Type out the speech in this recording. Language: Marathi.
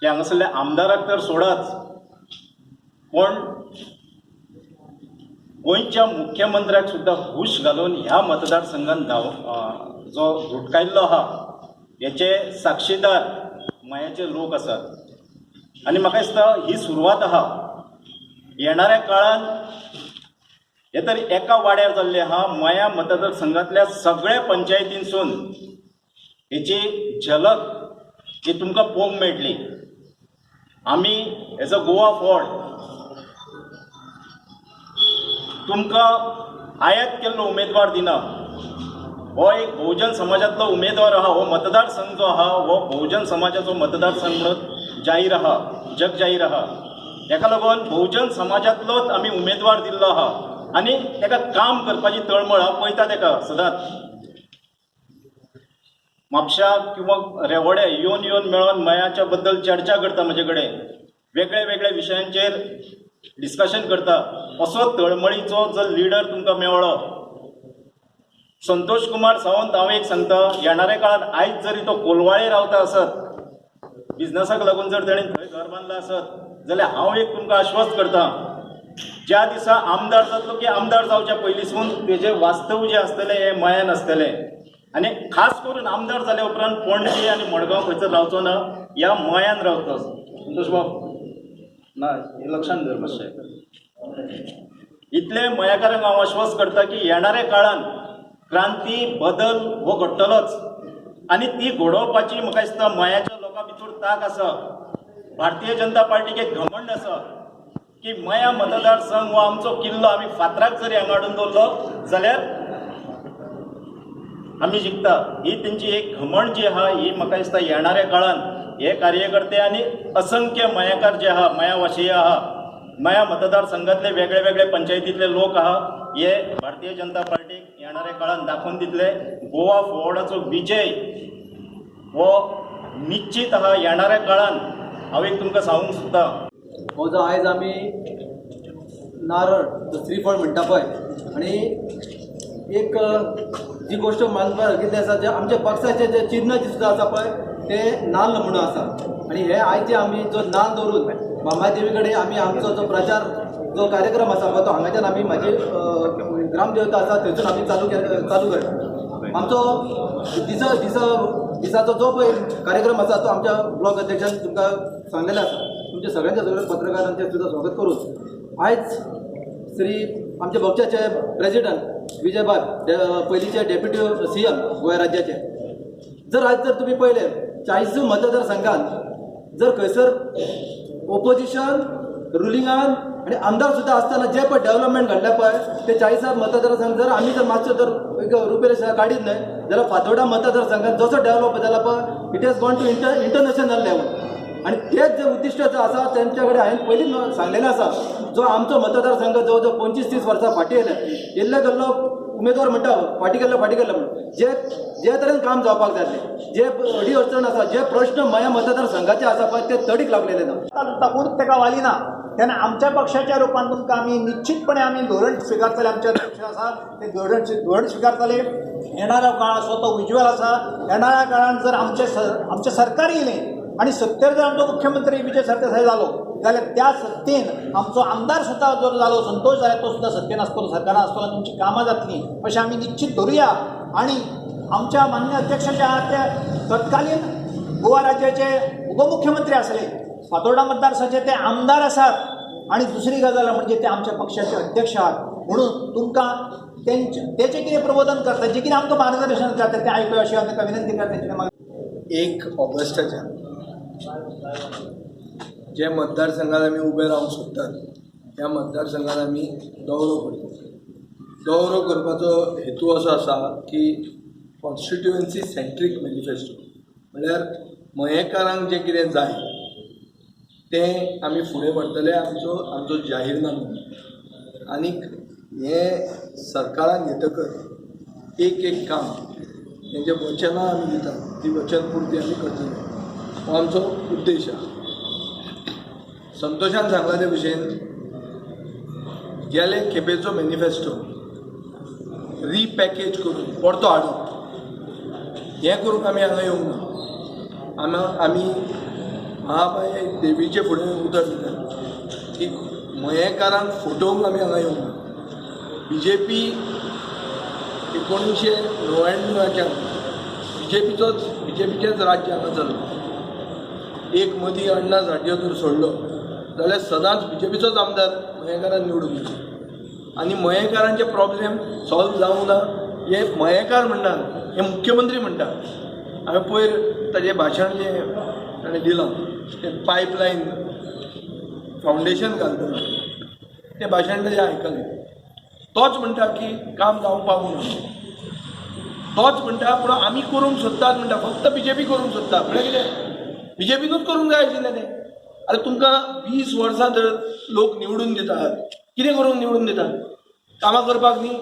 की हांगासरल्या आमदाराक तर सोडाच, पण गोंयच्या मुख्यमंत्र्याक सुद्दां हुश घालून ह्या मतदारसंघात जो झुटकायल्लो आहा हेचे साक्षीदार मयाचे लोक आसात। आनी म्हाका दिसता ही सुरवात आहा। येणाऱ्या काळान हे तरी एका वाड्यार जाल्ले आहा। मया मतदारसंघातल्या सगळ्या पंचायतींसून हेची झलक ही तुमकां पळोवंक मेळटली। आमी एज अ गोवा फॉर्ड तुमकां आयात केल्लो उमेदवार दिना। हो एक बहुजन समाजातलो उमेदवार आहा। हो मतदारसंघ जो आहा हो बहुजन समाजाचो मतदारसंघ म्हणून जाहीर आहा, जग जाहीर आहा। हेका लागून बहुजन समाजातलोच आमी उमेदवार दिल्लो आहा आनी तेका काम करपाची तळमळ हांव पळयता तेका सदांच। म्हापशां किंवा रेवोड्या येवन मेळोन मयाच्या बद्दल चर्चा करता, म्हजे कडेन वेगळे वेगळे विशयांचेर डिस्कशन करता। असो तळमळीचो जर लिडर तुमकां मेळ्ळो, संतोष कुमार सावंत, हांव एक सांगता, येणाऱ्या काळात आयज जरी तो कोलवाळे रावता आसत, बिझनसाक लागून जर ताणें थंय घर बांदलां आसत, जाल्यार हांव एक तुमकां आश्वस्त करता, ज्या दिसा आमदार जातलो की आमदार जावच्या पयलींसून तेजे वास्तव जे आसतले हे मयान आसतले। आनी खास करून आमदार जाल्या उपरांत पणजी आनी मडगांव खंयसर रावचो ना, ह्या मयान रावतलो। संतोष बाब ना, हे लक्षांत धर मातशें। इतले मयाकारांक हांव आश्वस्त करता की येणाऱ्या काळान क्रांती बदल हो घडटलोच आनी ती घडोवपाची म्हाका दिसता मयाच्या लोकां भितर ताक आसा। भारतीय जनता पार्टीक एक घमंड आसा की मया मतदारसंघ हो आमचो किल्लो, आमी फातराक जरी हांगा हाडून दवरलो जाल्यार आमी जिखता। ही तेंची एक घमंड जी आहा ही म्हाका दिसता येणाऱ्या काळान हे कार्यकर्ते आनी असंख्य मयाकार जे आहा, मयावाशी आहा, मया मतदारसंघातले वेगळे वेगळे पंचायतीतले लोक आहा, हे भारतीय जनता पार्टीक येणाऱ्या काळान दाखोवन दितले। गोवा फॉर्डाचो विजय हो निश्चित आहा येणाऱ्या काळान। हांव एक तुमकां सांगूंक सोदता, हो जो आयज आमी नारळ जो श्रीफळ म्हणटा पळय, आनी एक जी गोष्ट मानपाक कितें आसा, जे आमच्या पक्षाचे जे चिन्ह जे सुद्दां आसा पळय ते नाल्ल म्हणून आसा। आनी हे आयज जे आमी जो नाल्ल दवरून बांबादेवी कडेन आमी आमचो जो प्रचार जो कार्यक्रम आसा पळय तो हांगाच्यान आमी म्हाजी ग्रामदेवता आसा थंयसून आमी चालू करता। आमचो दिसाचो जो पळय कार्यक्रम आसा तो आमच्या ब्लॉक अध्यक्षान तुमकां सांगलेलो आसा। तुमच्या सगळ्यांच्या सगळ्या पत्रकारांचें सुद्दां स्वागत करून आयज श्री आमच्या पक्षाचे प्रेसिडेंट विजय बाब, पयलींचे डेप्युटी CM गोंय राज्याचे, जर आयज जर तुमी पळयले 40 मतदारसंघात जर खंयसर ओपोजिशन रुलिंगान आणि आमदार सुद्धा असताना जे पण डेव्हलपमेंट घडलं पळय ते 40 मतदारसंघ जर आम्ही जर मातसो जर एक रुपेरेषा काढीत नाही जाल्यार फातोर्डा मतदारसंघात जसो डेव्हलप जाला पळय it has gone to international level. आणि तेच जे उद्दिष्ट जे आसा त्यांच्याकडे हांवें पयलीं सांगलेलें आसा, जो आमचो मतदारसंघ जवळ जवळ 25-30 वर्सां फाटीं येयले गेल्लो उमेदवार म्हणटा फाटीं गेल्लो म्हणून जे तरेन काम जावपाक जाय जे अडी अडचण आसा, जे प्रश्न मया मतदारसंघाचे आसा पळय ते तडीक लागलेले ना, ताकून तेका वाली ना। तेन्ना आमच्या पक्षाच्या रुपान तुमकां आमी निश्चितपणे आमी धोरण स्विकारतले। आमचे अध्यक्ष आसा ते धोरण स्विकारतले। येणारा काळ असो तो उज्वल आसा। येणाऱ्या काळान जर आमचे सरकार येयलें आणि सत्तेर जर आमचो मुख्यमंत्री विजय सरदेसाय जालो जाल्यार त्या सत्तेन आमचो आमदार सुद्दां जर जालो संतोष जाल्यार तो सुद्दां सत्तेन आसतलो, सरकारान आसतलो, तुमची कामां जातलीं अशें आमी निश्चित धरुया। आणि आमच्या मान्य अध्यक्ष जे आहात ते तत्कालीन गोवा राज्याचे उपमुख्यमंत्री आसले, फातोर्डा मतदारसंघाचे ते आमदार आसात आणि दुसरी गजाल म्हणजे ते आमच्या पक्षाचे अध्यक्ष आहात। म्हणून तुमकां तेचे कितें प्रबोधन करता, जे कितें आमकां मार्गदर्शन करता तें आयकूया अशी हांव ताका विनंती करता। 1 ऑगस्टाच्या जे मतदारसंघात आमी उबे रावंक सोदतात त्या मतदारसंघात आमी दौरो करतो। दौरो करपाचो हेतू असो आसा की कॉन्स्टिट्युएन्सी सेंट्रीक मॅनिफेस्टो, म्हळ्यार मयेकारांक जें कितें जाय तें आमी फुडें व्हरतले, आमचो जाहीरनामो। आनीक हे सरकारान घेतकर एक काम हें जें वचनां आमी दितात ती वचनपुर्ती आमी करतले, हो आमचो उद्देश आसा। संतोशान सांगला ते भशेन गेले खेपेचो मॅनिफेस्टो रिपॅकेज करून परतो हाडप हें करूंक आमी हांगा येवंक ना। आमी महामाये देवीचे फुडें उतर दितात की मयेकारांक फटोवंक आमी हांगा येवंक ना. BJP 1999 बीजेपीचेच राज्य हांगा चल्लां. एक मदीं अण्णा साठ्यो जर सोडलो जाल्यार सदांच BJPचोच आमदार मयेकारान निवडून येता. आनी मयेकारांचे प्रॉब्लेम सॉल्व जावंक ना हे मयेकार म्हणटात, हे मुख्यमंत्री म्हणटात. हांवें पयर ताचें भाशण जें ताणें दिलां तें पायपलायन फावंडेशन घालतना तें भाशण ताचें आयकलें. तोच म्हणटा की काम जावंक पावूंक ना. तोच म्हणटा पूण आमी करूंक सोदतात म्हणटा, फक्त BJP करूंक सोदता. म्हळ्यार कितें BJPनूच करूंक जाय आशिल्लें तें. आतां तुमकां 20 वर्सां जर लोक निवडून दितात, कितें करूंक निवडून दितात? कामां करपाक न्ही.